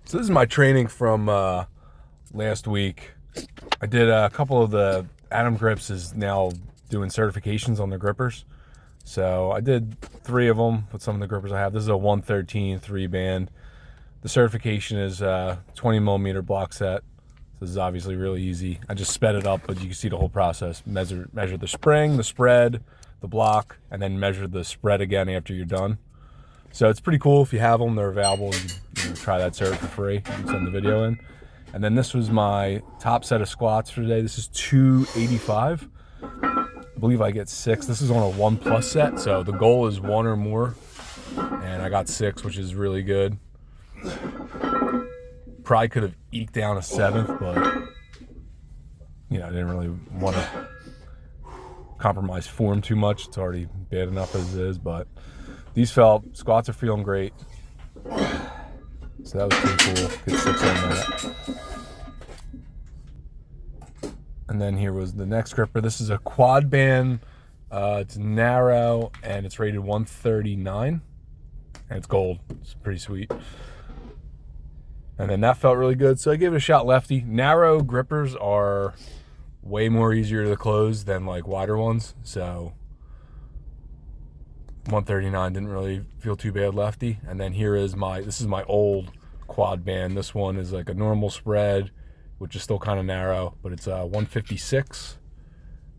So this is my training from last week. I did a couple of the Atom Gripz is now doing certifications on the grippers. So I did 3 of them with some of the grippers I have. This is a 113 3-band. The certification is 20 millimeter block set. So this is obviously really easy. I just sped it up, but you can see the whole process. Measure the spring, the spread, the block, and then measure the spread again after you're done. So it's pretty cool. If you have them, they're available. You can try that cert for free. You can send the video in. And then this was my top set of squats for today. This is 285. I believe I get 6. This is on a 1+ set, so the goal is 1 or more. And I got 6, which is really good. Probably could have eked down a 7th, but I didn't really want to compromise form too much. It's already bad enough as it is, but these squats are feeling great. So that was pretty cool. Get 6 on that. And then here was the next gripper. This is a quad band. It's narrow and it's rated 139. And it's gold. It's pretty sweet. And then that felt really good. So I gave it a shot lefty. Narrow grippers are way more easier to close than like wider ones. So 139 didn't really feel too bad lefty. And then this is my old quad band. This one is like a normal spread, which is still kind of narrow, but it's 156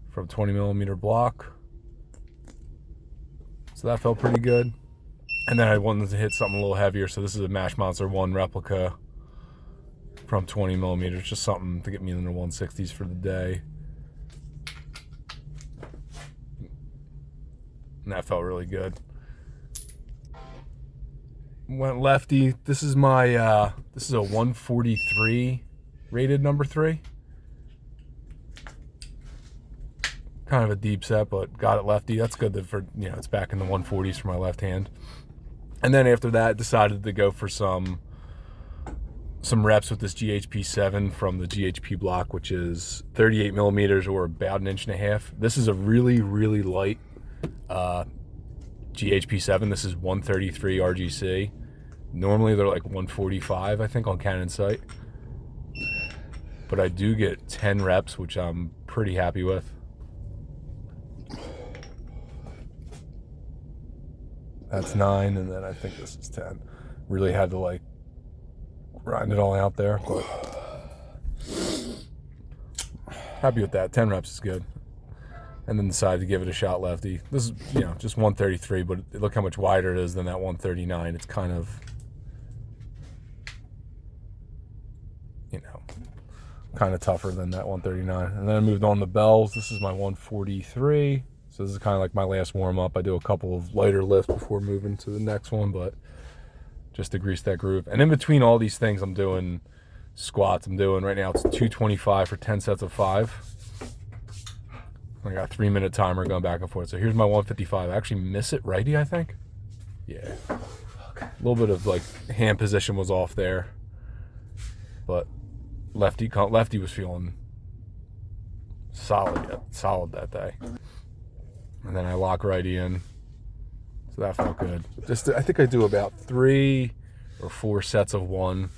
from 20 millimeter block. So that felt pretty good. And then I wanted to hit something a little heavier. So this is a Mash Monster 1 replica from 20 millimeters, just something to get me in the 160s for the day. And that felt really good. Went lefty. This is my this is a 143 rated number 3. Kind of a deep set, but got it lefty. That's good for it's back in the 140s for my left hand. And then after that, decided to go for some reps with this GHP 7 from the GHP block, which is 38 millimeters or about 1.5 inches. This is a really, really light GHP 7. This is 133 RGC. Normally they're like 145, I think, on Canon site. But I do get 10 reps, which I'm pretty happy with. That's 9, and then I think this is 10. Really had to like grind it all out there, but happy with that. 10 reps is good. And then decided to give it a shot lefty. This is, just 133, but look how much wider it is than that 139. It's kind of, kind of tougher than that 139. And then I moved on to bells. This is my 143. So this is kind of like my last warm-up. I do a couple of lighter lifts before moving to the next one, but just to grease that groove. And in between all these things, I'm doing squats. I'm doing right now, it's 225 for 10 sets of 5. I got a 3-minute timer going back and forth. So here's my 155. I actually miss it righty, I think. Yeah. A little bit of like hand position was off there, but lefty was feeling solid that day. And then I lock righty in. So that felt good. I think I do about 3 or 4 sets of 1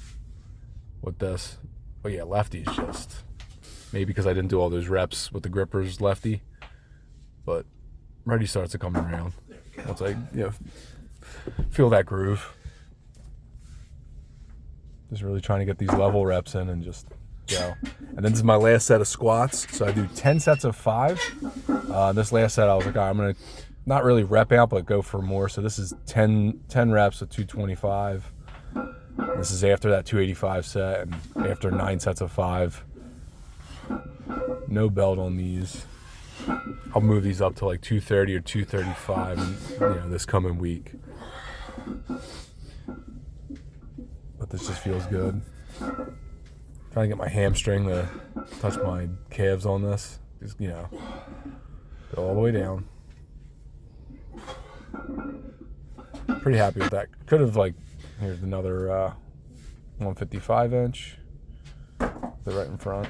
with this. But yeah, lefty's just, maybe because I didn't do all those reps with the grippers lefty, but righty starts to come around once I feel that groove. Just really trying to get these level reps in and just go. And then this is my last set of squats. So I do 10 sets of 5. This last set I was like, I'm gonna not really rep out, but go for more. So this is 10 reps of 225. This is after that 285 set and after 9 sets of 5. No belt on these. I'll move these up to like 230 or 235 this coming week. But this just feels good. Trying to get my hamstring to touch my calves on this. Just, go all the way down. Pretty happy with that. Could have here's another 155 inch. They're right in front.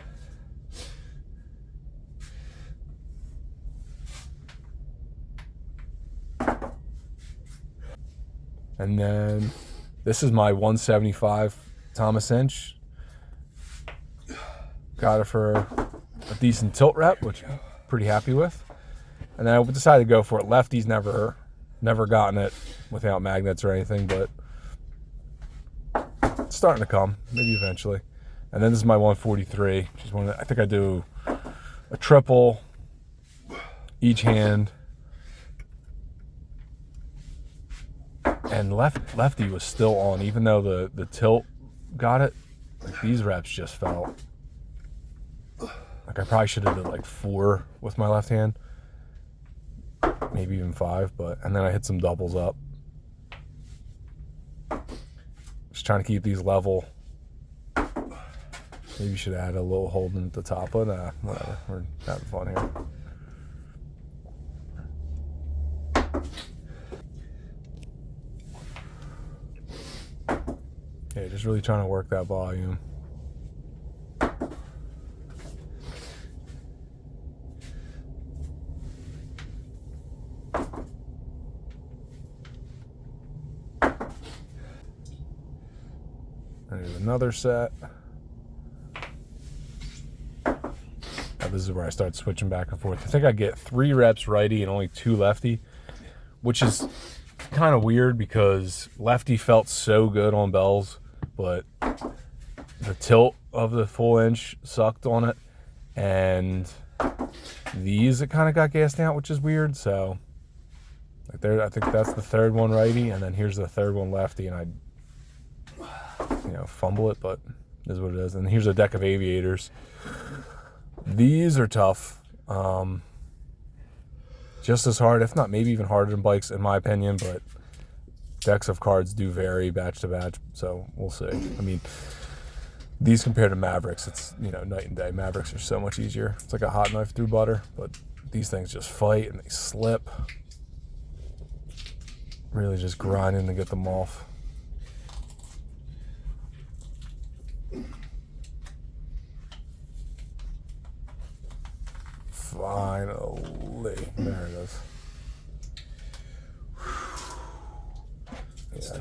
And then this is my 175 Thomas inch. Got it for a decent tilt rep, which I'm pretty happy with. And then I decided to go for it. Lefty's never gotten it without magnets or anything, but it's starting to come, maybe eventually. And then this is my 143, which is I think I do a triple each hand. And lefty was still on, even though the tilt got it. Like, these reps just felt like I probably should have done like 4 with my left hand, maybe even 5. And then I hit some doubles up. Just trying to keep these level. Maybe you should add a little holding at the top, but whatever. We're having fun here. Yeah, just really trying to work that volume. There's another set. Now this is where I start switching back and forth. I think I get 3 reps righty and only 2 lefty, which is kind of weird because lefty felt so good on bells, but the tilt of the full inch sucked on it, and these it kind of got gassed out, which is weird. So like there, I think that's the 3rd one righty, and then here's the 3rd one lefty, and I fumble it, but it is what it is. And here's a deck of aviators. These are tough. Just as hard, if not maybe even harder than bikes, in my opinion, but decks of cards do vary batch to batch, so we'll see. I mean, these compared to Mavericks, it's, night and day. Mavericks are so much easier. It's like a hot knife through butter, but these things just fight and they slip. Really just grinding to get them off. Finally, there it is. Yeah.